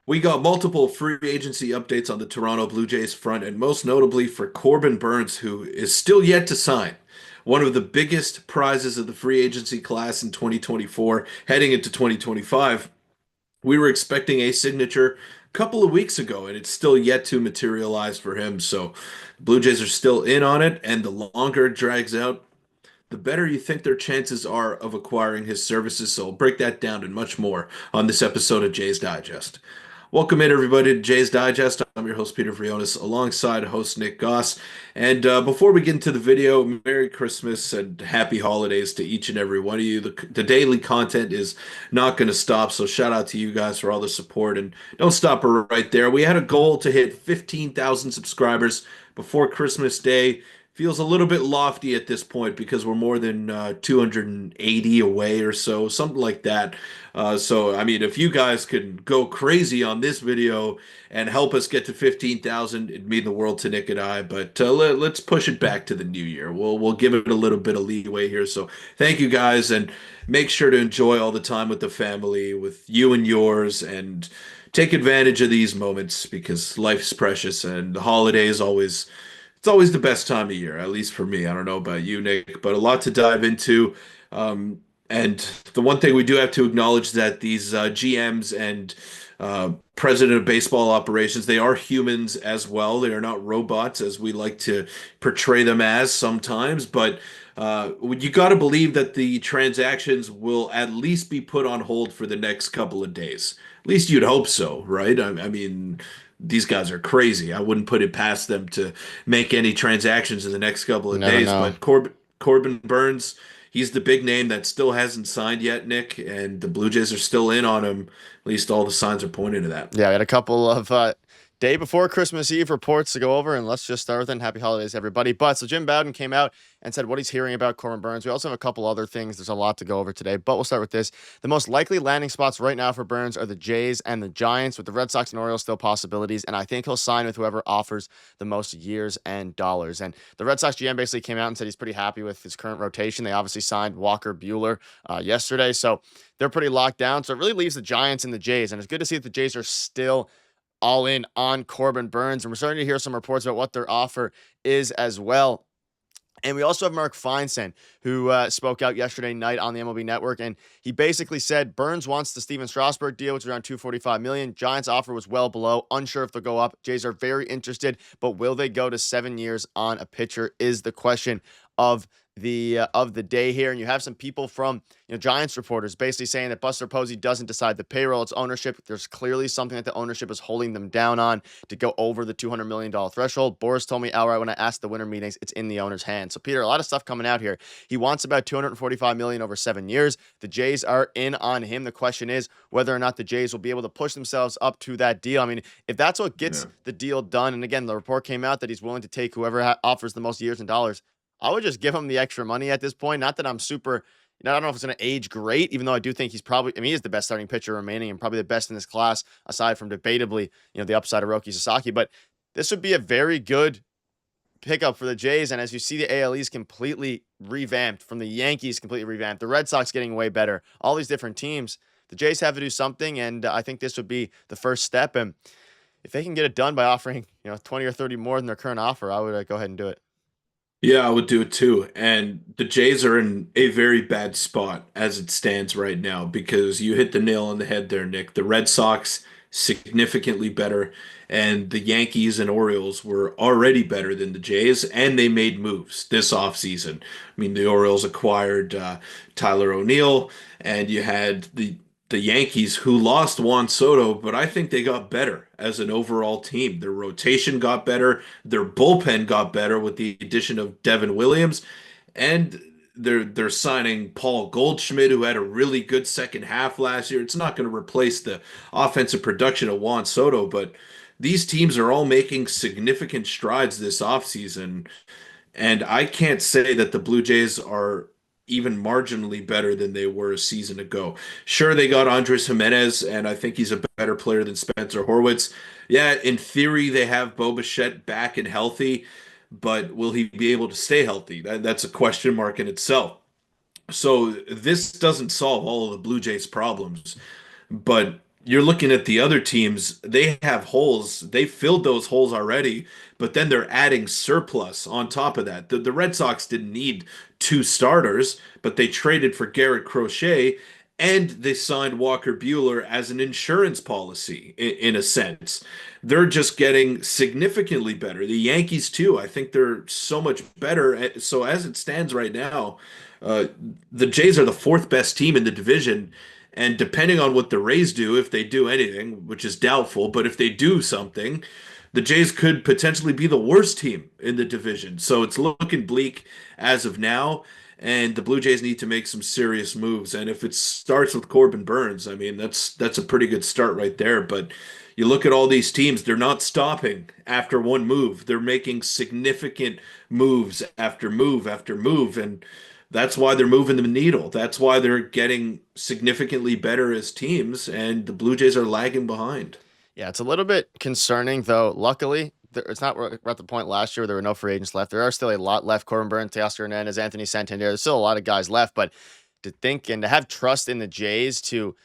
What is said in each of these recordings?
We got multiple free agency updates on the Toronto Blue Jays front, and most notably for Corbin Burnes, who is still yet to sign. One of the biggest prizes of the free agency class in 2024, heading into 2025. We were expecting a signature a couple of weeks ago, and it's still yet to materialize for him. So the Blue Jays are still in on it, and the longer it drags out, the better you think their chances are of acquiring his services. So I'll break that down and much more on this episode of Jays Digest. Welcome in, everybody, to Jay's Digest. I'm your host, Peter Vryonis, alongside host Nick Gosse. And before we get into the video, Merry Christmas and Happy Holidays to each and every one of you. The daily content is not going to stop, so shout out to you guys for all the support. And don't stop right there. We had a goal to hit 15,000 subscribers before Christmas Day. Feels a little bit lofty at this point because we're more than 280 away or so, something like that. I mean, if you guys could go crazy on this video and help us get to 15,000, it'd mean the world to Nick and I. But let's push it back to the new year. We'll give it a little bit of leeway here. So thank you guys, and make sure to enjoy all the time with the family, with you and yours, and take advantage of these moments because life's precious and the holidays always. It's always the best time of year, at least for me. I don't know about you, Nick, but a lot to dive into. And the one thing we do have to acknowledge that these GMs and president of baseball operations, they are humans as well. They are not robots as we like to portray them as sometimes. But you got to believe that the transactions will at least be put on hold for the next couple of days. At least you'd hope so, right? I mean, these guys are crazy. I wouldn't put it past them to make any transactions in the next couple You of never days. know. But Corbin Burnes, he's the big name that still hasn't signed yet, Nick, and the Blue Jays are still in on him. At least all the signs are pointing to that. Yeah, we had a couple of day before Christmas Eve reports to go over, and let's just start with it. And happy holidays, everybody. But so Jim Bowden came out and said what he's hearing about Corbin Burnes. We also have a couple other things. There's a lot to go over today, but we'll start with this. The most likely landing spots right now for Burnes are the Jays and the Giants, with the Red Sox and Orioles still possibilities. And I think he'll sign with whoever offers the most years and dollars. And the Red Sox GM basically came out and said he's pretty happy with his current rotation. They obviously signed Walker Buehler yesterday, so they're pretty locked down. So it really leaves the Giants and the Jays. And it's good to see that the Jays are still all in on Corbin Burnes. And we're starting to hear some reports about what their offer is as well. And we also have Mark Feinsand, who spoke out yesterday night on the MLB Network, and he basically said Burnes wants the Steven Strasburg deal, which is around $245 million. Giants' offer was well below, unsure if they'll go up. Jays are very interested, but will they go to 7 years on a pitcher is the question of the day here. And you have some people from Giants reporters basically saying that Buster Posey doesn't decide the payroll, it's ownership. There's clearly something that the ownership is holding them down on to go over the $200 million threshold. Boris told me outright when I asked the winter meetings, it's in the owner's hands. So Peter, a lot of stuff coming out here. He wants about $245 million over 7 years. The Jays are in on him. The question is whether or not the Jays will be able to push themselves up to that deal. I mean, if that's what gets Yeah. the deal done, and again, the report came out that he's willing to take whoever offers the most years and dollars, I would just give him the extra money at this point. Not that I'm super, I don't know if it's going to age great, even though I do think he's probably, I mean, he is the best starting pitcher remaining and probably the best in this class, aside from debatably, the upside of Roki Sasaki. But this would be a very good pickup for the Jays. And as you see, the AL East completely revamped, from the Yankees completely revamped, the Red Sox getting way better, all these different teams. The Jays have to do something, and I think this would be the first step. And if they can get it done by offering, 20 or 30 more than their current offer, I would go ahead and do it. Yeah, I would do it too. And the Jays are in a very bad spot as it stands right now because you hit the nail on the head there, Nick. The Red Sox significantly better, and the Yankees and Orioles were already better than the Jays, and they made moves this offseason. I mean, the Orioles acquired Tyler O'Neill, and you had the Yankees who lost Juan Soto, but I think they got better as an overall team. Their rotation got better, their bullpen got better with the addition of Devin Williams, and they're signing Paul Goldschmidt, who had a really good second half last year. It's not going to replace the offensive production of Juan Soto, but these teams are all making significant strides this offseason. And I can't say that the Blue Jays are even marginally better than they were a season ago. Sure, they got Andres Jimenez, and I think he's a better player than Spencer Horwitz. Yeah, in theory, they have Bo Bichette back and healthy, but will he be able to stay healthy? That's a question mark in itself. So this doesn't solve all of the Blue Jays' problems, but you're looking at the other teams, they have holes. They filled those holes already, but then they're adding surplus on top of that. The Red Sox didn't need two starters, but they traded for Garrett Crochet and they signed Walker Buehler as an insurance policy in a sense. They're just getting significantly better. The Yankees, too, I think they're so much better. So as it stands right now, uh, the Jays are the fourth best team in the division. And depending on what the Rays do, if they do anything, which is doubtful, but if they do something, the Jays could potentially be the worst team in the division. So it's looking bleak as of now, and the Blue Jays need to make some serious moves. And if it starts with Corbin Burnes, I mean, that's a pretty good start right there. But you look at all these teams, they're not stopping after one move. They're making significant moves after move after move, and that's why they're moving the needle. That's why they're getting significantly better as teams, and the Blue Jays are lagging behind. Yeah, it's a little bit concerning, though. Luckily, it's not we're at the point last year where there were no free agents left. There are still a lot left. Corbin Burnes, Teoscar Hernandez, Anthony Santander. There's still a lot of guys left, but to think and to have trust in the Jays to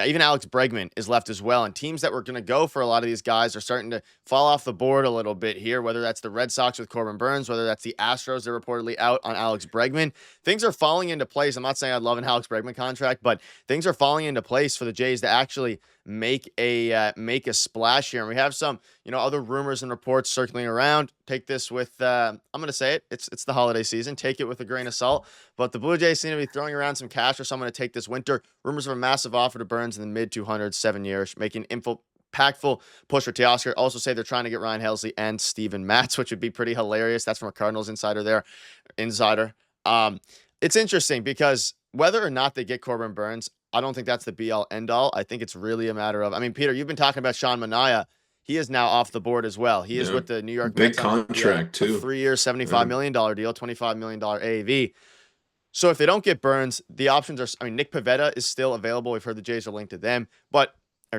even Alex Bregman is left as well. And teams that were going to go for a lot of these guys are starting to fall off the board a little bit here, whether that's the Red Sox with Corbin Burnes, whether that's the Astros, they're reportedly out on Alex Bregman. Things are falling into place. I'm not saying I love an Alex Bregman contract, but things are falling into place for the Jays to actually make a splash here. And we have some, other rumors and reports circling around. Take this with, I'm going to say it. It's the holiday season. Take it with a grain of salt. But the Blue Jays seem to be throwing around some cash or someone to take this winter. Rumors of a massive offer to Burnes in the mid 200s, 7 years, making impactful push for Teoscar. Also say they're trying to get Ryan Helsley and Steven Matz, which would be pretty hilarious. That's from a Cardinals insider. It's interesting because whether or not they get Corbin Burnes, I don't think that's the be all end all. I think it's really a matter of, Peter, you've been talking about Sean Manaea. He is now off the board as well. He is with the New York Big Mets on contract a too. 3-year, $75 million deal, $25 million AAV. So if they don't get Burnes, the options are, Nick Pivetta is still available. We've heard the Jays are linked to them, or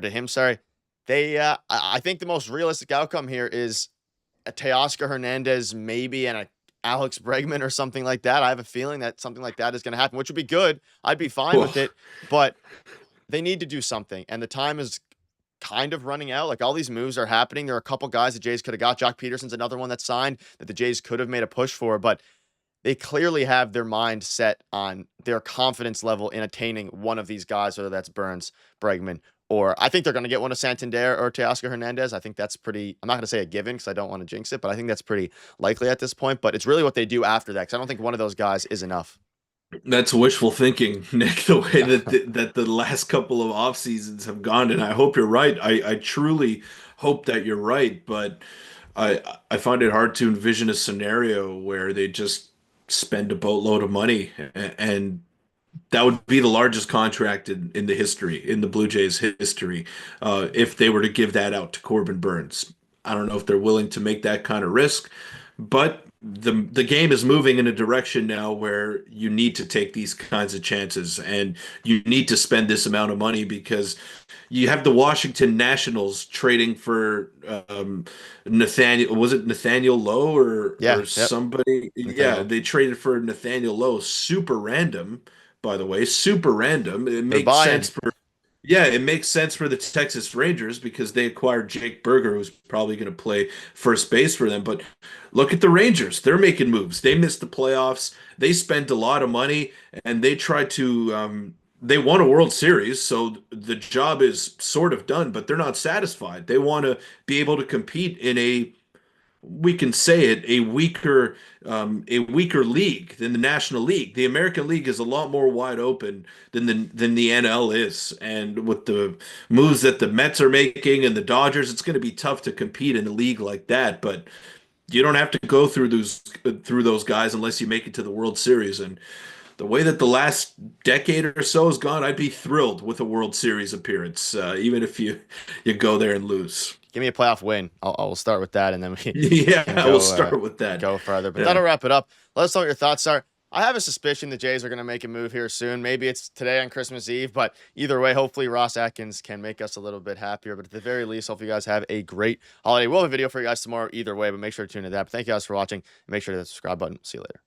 to him, sorry. I think the most realistic outcome here is a Teoscar Hernandez maybe and a Alex Bregman or something like that. I have a feeling that something like that is going to happen, which would be good. I'd be fine with it, but they need to do something, and the time is kind of running out. Like all these moves are happening. There are a couple guys the Jays could have got. Jock Peterson's another one that signed that the Jays could have made a push for, but they clearly have their mind set on their confidence level in attaining one of these guys, whether that's Burnes, Bregman, or I think they're going to get one of Santander or Teoscar Hernandez. I think that's pretty, I'm not going to say a given because I don't want to jinx it, but I think that's pretty likely at this point. But it's really what they do after that, because I don't think one of those guys is enough. That's wishful thinking, Nick, the way Yeah. that the last couple of off seasons have gone, and I hope you're right. I truly hope that you're right, but I find it hard to envision a scenario where they just spend a boatload of money, and that would be the largest contract in the history, in the Blue Jays history, if they were to give that out to Corbin Burnes. I don't know if they're willing to make that kind of risk, but the game is moving in a direction now where you need to take these kinds of chances and you need to spend this amount of money because you have the Washington Nationals trading for Nathaniel, was it Nathaniel Lowe Yeah. or Yep. somebody? Yeah, Nathaniel. they traded for Nathaniel Lowe. Super random, by the way, super random. It They're makes buying. sense for yeah, it makes sense for the Texas Rangers because they acquired Jake Berger, who's probably going to play first base for them. But look at the Rangers. They're making moves. They missed the playoffs. They spent a lot of money and they tried to, they won a World Series. So the job is sort of done, but they're not satisfied. They want to be able to compete in we can say it, a weaker league than the National League. The American League is a lot more wide open than the NL is, and with the moves that the Mets are making and the Dodgers, it's going to be tough to compete in a league like that. But you don't have to go through those guys unless you make it to the World Series. And the way that the last decade or so has gone, I'd be thrilled with a World Series appearance, even if you go there and lose. Give me a playoff win. I'll start with that, and then we Yeah, can we'll go start with that. go further. But Yeah. that'll wrap it up. Let us know what your thoughts are. I have a suspicion the Jays are going to make a move here soon. Maybe it's today on Christmas Eve, but either way, hopefully Ross Atkins can make us a little bit happier. But at the very least, hope you guys have a great holiday. We'll have a video for you guys tomorrow either way, but make sure to tune into that. But thank you guys for watching. And make sure to hit the subscribe button. See you later.